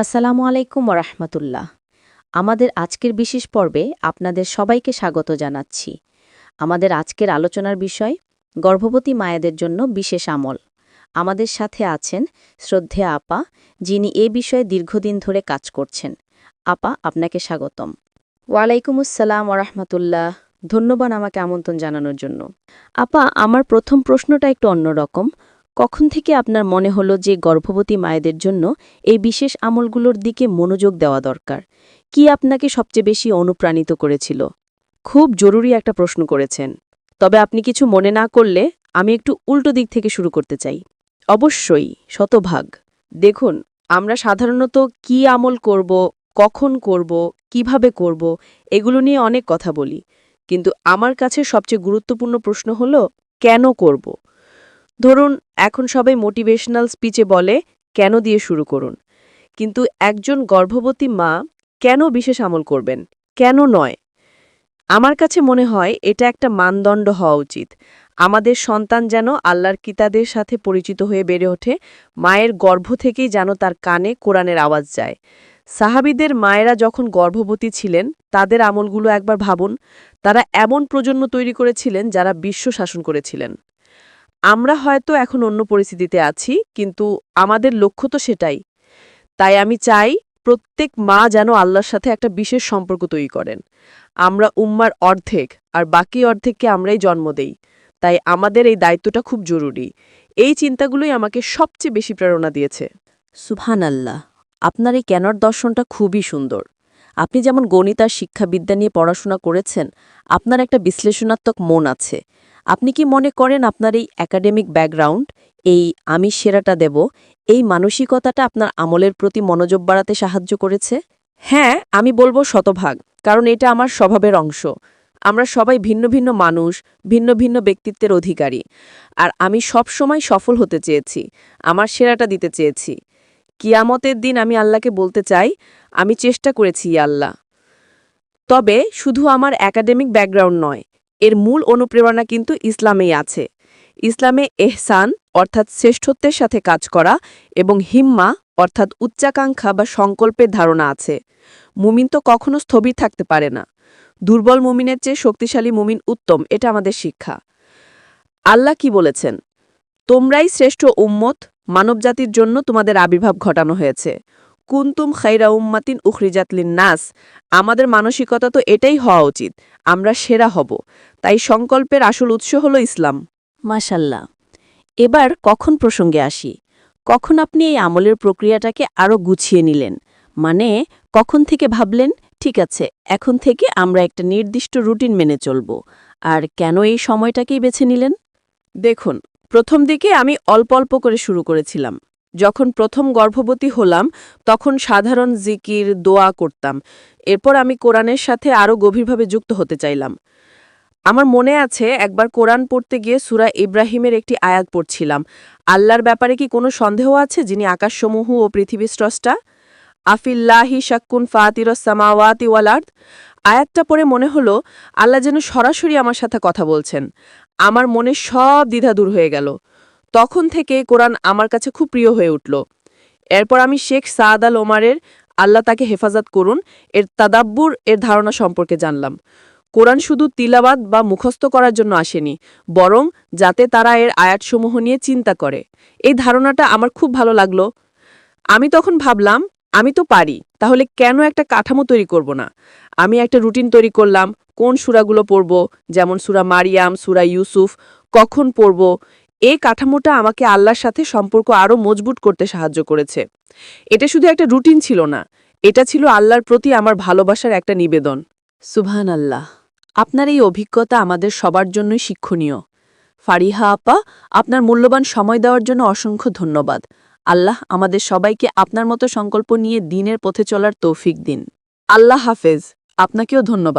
আসসালামু আলাইকুম ওরহমতুল্লাহ। আমাদের আজকের বিশেষ পর্বে আপনাদের সবাইকে স্বাগত জানাচ্ছি। আমাদের আজকের আলোচনার বিষয় গর্ভবতী মায়েদের জন্য বিশেষ আমল। আমাদের সাথে আছেন শ্রদ্ধেয়া আপা, যিনি এ বিষয়ে দীর্ঘদিন ধরে কাজ করছেন। আপা, আপনাকে স্বাগতম। ওয়ালাইকুম আসসালাম ওরহমতুল্লাহ। ধন্যবাদ আমাকে আমন্ত্রণ জানানোর জন্য। আপা, আমার প্রথম প্রশ্নটা একটু অন্যরকম। কখন থেকে আপনার মনে হলো যে গর্ভবতী মায়েদের জন্য এই বিশেষ আমলগুলোর দিকে মনোযোগ দেওয়া দরকার? কি আপনাকে সবচেয়ে বেশি অনুপ্রাণিত করেছিল? খুব জরুরি একটা প্রশ্ন করেছেন। তবে আপনি কিছু মনে না করলে আমি একটু উল্টো দিক থেকে শুরু করতে চাই। অবশ্যই, শতভাগ। দেখুন, আমরা সাধারণত কি আমল করব, কখন করব, কিভাবে করব, এগুলো নিয়ে অনেক কথা বলি। কিন্তু আমার কাছে সবচেয়ে গুরুত্বপূর্ণ প্রশ্ন হলো, কেন করব? ধরুন, এখন সবাই মোটিভেশনাল স্পিচে বলে, কেন দিয়ে শুরু করুন। কিন্তু একজন গর্ভবতী মা কেন বিশেষ আমল করবেন? কেন নয়? আমার কাছে মনে হয় এটা একটা মানদণ্ড হওয়া উচিত। আমাদের সন্তান যেন আল্লাহর কিতাবের সাথে পরিচিত হয়ে বেড়ে ওঠে, মায়ের গর্ভ থেকেই যেন তার কানে কোরআনের আওয়াজ যায়। সাহাবীদের মায়েরা যখন গর্ভবতী ছিলেন, তাদের আমলগুলো একবার ভাবুন। তারা এমন প্রজন্ম তৈরি করেছিলেন যারা বিশ্ব শাসন করেছিলেন। আমরা হয়তো এখন অন্য পরিস্থিতিতে আছি, কিন্তু আমাদের লক্ষ্য তো সেটাই। তাই আমি চাই প্রত্যেক মা যেন আল্লাহর সাথে একটা বিশেষ সম্পর্ক তৈরি করেন। আমরা উম্মার অর্ধেক, আর বাকি অর্ধেককে আমরাই জন্ম দেই। তাই আমাদের এই দায়িত্বটা খুব জরুরি। এই চিন্তাগুলোই আমাকে সবচেয়ে বেশি প্রেরণা দিয়েছে। সুবহানাল্লাহ, আপনার এই কেনর দর্শনটা খুবই সুন্দর। আপনি যেমন গণিত আর শিক্ষাবিদ্যা নিয়ে পড়াশোনা করেছেন, আপনার একটা বিশ্লেষণাত্মক মন আছে। আপনি কি মনে করেন আপনার এই একাডেমিক ব্যাকগ্রাউন্ড, এই আমি সেরাটা দেব, এই মানসিকতাটা আপনার আমলের প্রতি মনোযোগ বাড়াতে সাহায্য করেছে? হ্যাঁ, আমি বলবো শতভাগ, কারণ এটা আমার স্বভাবের অংশ। আমরা সবাই ভিন্ন ভিন্ন মানুষ, ভিন্ন ভিন্ন ব্যক্তিত্বের অধিকারী। আর আমি সব সময় সফল হতে চেয়েছি, আমার সেরাটা দিতে চেয়েছি। কিয়ামতের দিন আমি আল্লাহকে বলতে চাই, আমি চেষ্টা করেছি ইয়া আল্লাহ। তবে শুধু আমার একাডেমিক ব্যাকগ্রাউন্ড নয়, এর মূল অনুপ্রেরণা কিন্তু ইসলামেই আছে। ইসলামে এহসান অর্থাৎ শ্রেষ্ঠত্বের সাথে কাজ করা এবং হিম্মা অর্থাৎ উচ্চাকাঙ্ক্ষা বা সংকল্পের ধারণা আছে। মুমিন তো কখনো স্থবির থাকতে পারে না। দুর্বল মুমিনের চেয়ে শক্তিশালী মুমিন উত্তম, এটা আমাদের শিক্ষা। আল্লাহ কি বলেছেন? তোমরাই শ্রেষ্ঠ উম্মত, মানবজাতির জন্য তোমাদের আবির্ভাব ঘটানো হয়েছে। কুনতুম খাইরা উম্মাতিন উখরিজাত লিন-নাস। আমাদের মানসিকতা তো এটাই হওয়া উচিত, আমরা সেরা হব। তাই সংকল্পের আসল উৎস হল ইসলাম। মাশাল্লাহ। এবার কখন প্রসঙ্গে আসি। কখন আপনি এই আমলের প্রক্রিয়াটাকে আরও গুছিয়ে নিলেন? মানে, কখন থেকে ভাবলেন, ঠিক আছে, এখন থেকে আমরা একটা নির্দিষ্ট রুটিন মেনে চলব? আর কেন এই সময়টাকেই বেছে নিলেন? দেখুন, প্রথম দিকে আমি অল্প অল্প করে শুরু করেছিলাম। যখন প্রথম গর্ভবতী হলাম, তখন সাধারণ জিকির, দোয়া করতাম। এরপর আমি কোরআনের সাথে আরও গভীরভাবে যুক্ত হতে চাইলাম। আমার মনে আছে, একবার কোরআন পড়তে গিয়ে সূরা ইব্রাহিমের একটি আয়াত পড়ছিলাম। আল্লাহর ব্যাপারে কি কোনো সন্দেহ আছে, যিনি আকাশসমূহ ও পৃথিবীর স্রষ্টা? আফিল্লাহি শাক্কুন ফাতিরস সামাওয়াতি ওয়াল আরদ। আয়াতটা পড়ে মনে হলো আল্লাহ যেন সরাসরি আমার সাথে কথা বলছেন। আমার মনে সব দ্বিধা দূর হয়ে গেল। তখন থেকে কোরআন আমার কাছে খুব প্রিয় হয়ে উঠল। এরপর আমি শেখ সাদ আল ওমারের আল্লাহ তাকে হেফাজত করুন এর তাদাব্বুর এর ধারণা সম্পর্কে জানলাম। কোরআন শুধু তিলাওয়াত বা মুখস্থ করার জন্য আসেনি, বরং যাতে তারা এর আয়াতসমূহ নিয়ে চিন্তা করে। এই ধারণাটা আমার খুব ভালো লাগলো। আমি তখন ভাবলাম, আমি তো পারি, তাহলে কেন একটা কাঠামো তৈরি করব না? আমি একটা রুটিন তৈরি করলাম, কোন সূরাগুলো পড়ব, যেমন সূরা মারিয়াম, সূরা ইউসুফ, কখন পড়ব। এই কাঠামোটা আমাকে আল্লাহর সাথে সম্পর্ক আরও মজবুত করতে সাহায্য করেছে। এটা শুধু একটা রুটিন ছিল না, এটা ছিল আল্লাহর প্রতি আমার ভালোবাসার একটা নিবেদন। সুবহানাল্লাহ। আপনার এই অভিজ্ঞতা আমাদের সবার জন্যই শিক্ষণীয়। ফারিহা আপা, আপনার মূল্যবান সময় দেওয়ার জন্য অসংখ্য ধন্যবাদ। আল্লাহ আমাদের সবাইকে আপনার মতো সংকল্প নিয়ে দ্বীনের পথে চলার তৌফিক দিন। আল্লাহ হাফেজ। আপনাকেও ধন্যবাদ।